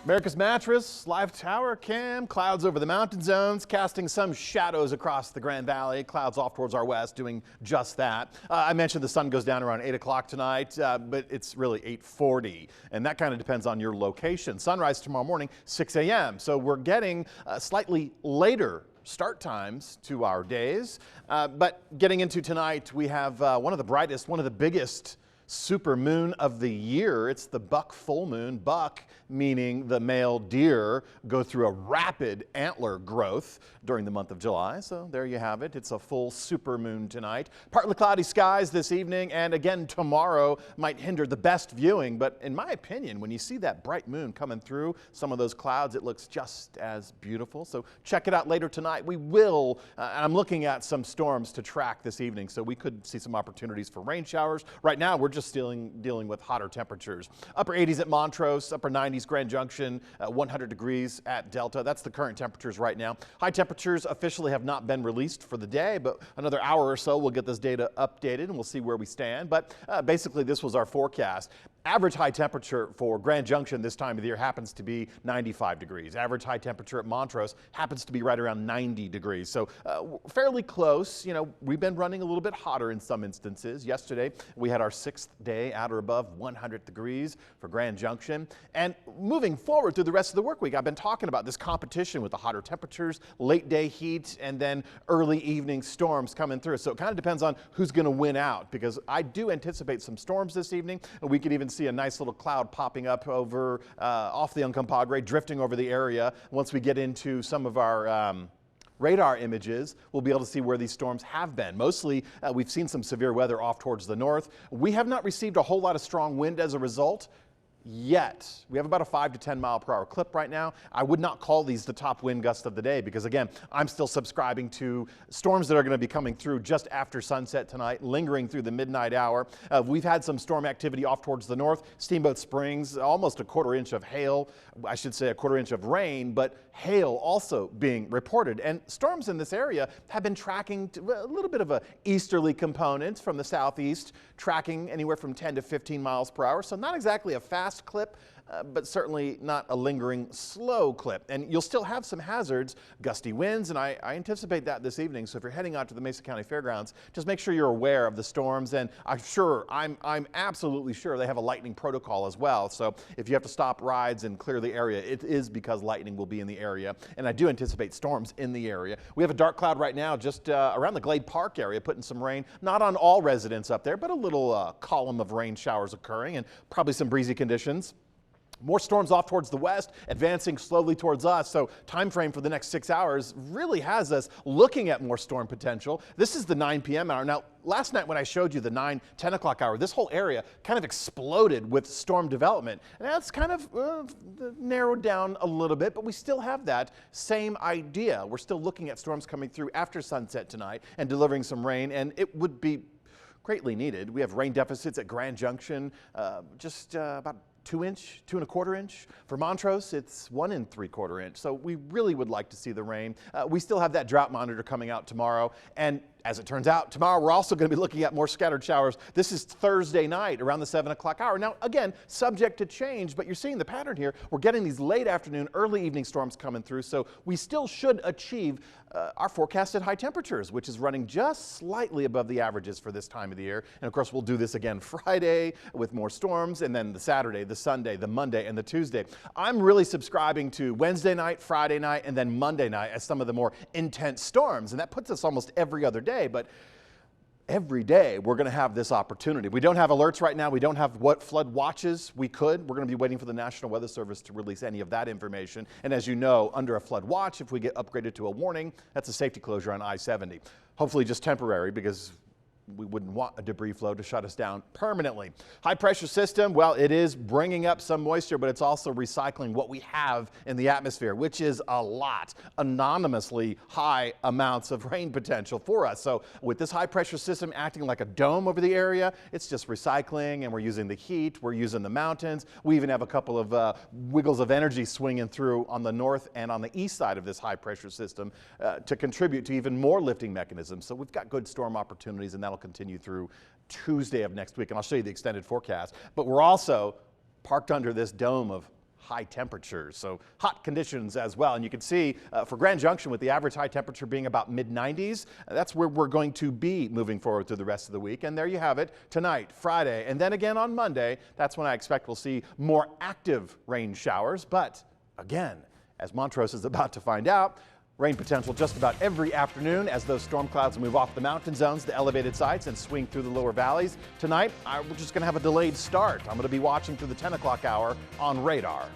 America's Mattress, live tower cam, clouds over the mountain zones, casting some shadows across the Grand Valley. Clouds off towards our west, doing just that. I mentioned the sun goes down around 8 o'clock tonight, but it's really 8:40, and that kind of depends on your location. Sunrise tomorrow morning, 6 a.m. So we're getting slightly later start times to our days. But getting into tonight, we have one of the brightest, one of the biggest super moon of the year. It's the buck full moon. Buck meaning the male deer go through a rapid antler growth during the month of July. So there you have it. It's a full super moon tonight. Partly cloudy skies this evening, and again tomorrow might hinder the best viewing. But in my opinion, when you see that bright moon coming through some of those clouds, it looks just as beautiful. So check it out later tonight. We will, I'm looking at some storms to track this evening, so we could see some opportunities for rain showers. Right now, we're just dealing with hotter temperatures. Upper 80s at Montrose, upper 90s Grand Junction, 100 degrees at Delta. That's the current temperatures right now. High temperatures officially have not been released for the day, but another hour or so we'll get this data updated and we'll see where we stand. But basically this was our forecast. Average high temperature for Grand Junction this time of the year happens to be 95 degrees. Average high temperature at Montrose happens to be right around 90 degrees. So fairly close. You know, we've been running a little bit hotter in some instances. Yesterday we had our 6th day at or above 100 degrees for Grand Junction. And moving forward through the rest of the work week, I've been talking about this competition with the hotter temperatures, late day heat, and then early evening storms coming through. So it kind of depends on who's going to win out, because I do anticipate some storms this evening. And we could even see a nice little cloud popping up over off the Uncompahgre, drifting over the area. Once we get into some of our radar images, we'll be able to see where these storms have been. Mostly, we've seen some severe weather off towards the north. We have not received a whole lot of strong wind as a result yet. We have about a 5 to 10 mile per hour clip right now. I would not call these the top wind gusts of the day because, again, I'm still subscribing to storms that are going to be coming through just after sunset tonight, lingering through the midnight hour. We've had some storm activity off towards the north. Steamboat Springs, almost a quarter inch of hail, I should say a quarter inch of rain, but hail also being reported. And storms in this area have been tracking a little bit of a easterly component from the southeast, tracking anywhere from 10 to 15 miles per hour. So not exactly a fast clip, but certainly not a lingering slow clip. And you'll still have some hazards, gusty winds, and I anticipate that this evening. So if you're heading out to the Mesa County Fairgrounds, just make sure you're aware of the storms. And I'm absolutely sure they have a lightning protocol as well. So if you have to stop rides and clear the area, it is because lightning will be in the area. And I do anticipate storms in the area. We have a dark cloud right now just around the Glade Park area, putting some rain, not on all residents up there, but a little column of rain showers occurring and probably some breezy conditions. More storms off towards the west, advancing slowly towards us. So time frame for the next 6 hours really has us looking at more storm potential. This is the 9 p.m. hour. Now, last night when I showed you the 9, 10 o'clock hour, this whole area kind of exploded with storm development. And that's kind of narrowed down a little bit, but we still have that same idea. We're still looking at storms coming through after sunset tonight and delivering some rain, and it would be greatly needed. We have rain deficits at Grand Junction, just about 2 inch, 2 1/4 inch. For Montrose, it's 1 3/4 inch. So we really would like to see the rain. We still have that drought monitor coming out tomorrow. And as it turns out, tomorrow we're also going to be looking at more scattered showers. This is Thursday night around the 7 o'clock hour. Now, again, subject to change, but you're seeing the pattern here. We're getting these late afternoon, early evening storms coming through. So we still should achieve our forecasted high temperatures, which is running just slightly above the averages for this time of the year. And of course, we'll do this again Friday with more storms, and then the Saturday, the Sunday, the Monday, and the Tuesday. I'm really subscribing to Wednesday night, Friday night, and then Monday night as some of the more intense storms. And that puts us almost every other day. But every day we're going to have this opportunity. We don't have alerts right now. We don't have what flood watches we could. We're going to be waiting for the National Weather Service to release any of that information. And as you know, under a flood watch, if we get upgraded to a warning, that's a safety closure on I-70. Hopefully just temporary, because we wouldn't want a debris flow to shut us down permanently. High pressure system, well, it is bringing up some moisture, but it's also recycling what we have in the atmosphere, which is a lot, anonymously high amounts of rain potential for us. So with this high pressure system acting like a dome over the area, it's just recycling, and we're using the heat, we're using the mountains. We even have a couple of wiggles of energy swinging through on the north and on the east side of this high pressure system to contribute to even more lifting mechanisms. So we've got good storm opportunities, and that'll continue through Tuesday of next week, and I'll show you the extended forecast. But we're also parked under this dome of high temperatures, so hot conditions as well. And you can see for Grand Junction, with the average high temperature being about mid-90s, that's where we're going to be moving forward through the rest of the week. And there you have it, tonight, Friday, and then again on Monday. That's when I expect we'll see more active rain showers. But again, as Montrose is about to find out, rain potential just about every afternoon as those storm clouds move off the mountain zones, the elevated sites, and swing through the lower valleys. Tonight, we're just going to have a delayed start. I'm going to be watching through the 10 o'clock hour on radar.